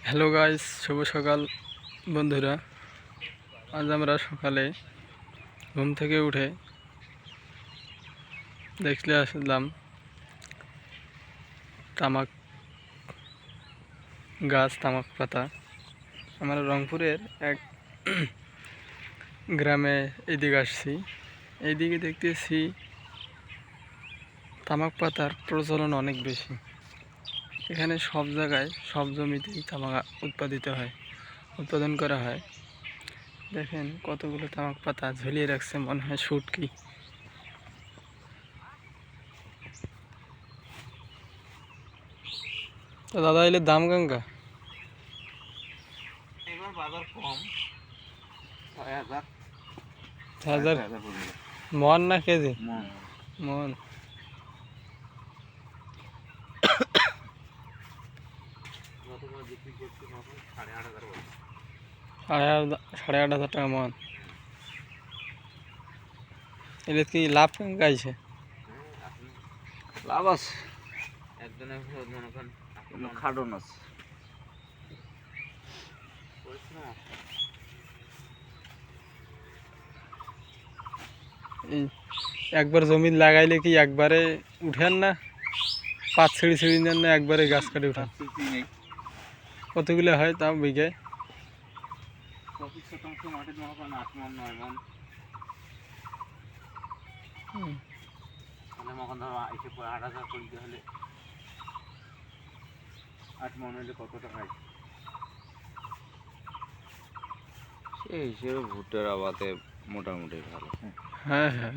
Hello guys, শুভ সকাল বন্ধুরা। আজ আমরা সকালে ঘুম থেকে উঠে দেখলে আসলাম তামাক গাছ, তামাক পাতা। আমরা রংপুরের এক গ্রামে এদিকে আসছি। এইদিকে দেখতেছি তামাক পাতার প্রচলন অনেক বেশি। এখানে সব জায়গায় সব জমিতেই তামাক উৎপাদন করা হয়। দেখেন কতগুলো তামাক পাতা ঝুলিয়ে রাখছে, মনে হয় শুটকি। তো দাদা এলে দাম গঙ্গা এবার বাজার কম ৬,০০০ হাজার মন না কেজি? মন। মন গতবার বিক্রি করছি তখন ৮,৫০০ বলে। ৮,৫০০ টাকা মন। এটা কি লাভ গাইছে? লাভ আছে, একজনের মনে করেন খাটন আছে, পরিশ্রম আছে। এই একবার জমি লাগাইলে কি একবারে উঠেন না? পাঁচ ছিঁড়ি ছিঁড়ি নেন না একবারে গাছ কাটে উঠান? কতগুলো হয় তাও বিঘায়? ২৫% মাটির মনে করেন ৮ মন ৯ মন। তাহলে মনে ধরো এসে ৮,০০০ করতে হলে ৮ মন হলে কত টাকা হয়? সেই হিসেবে ভুট্টার আবাদে মোটামুটি ভালো। হ্যাঁ হ্যাঁ।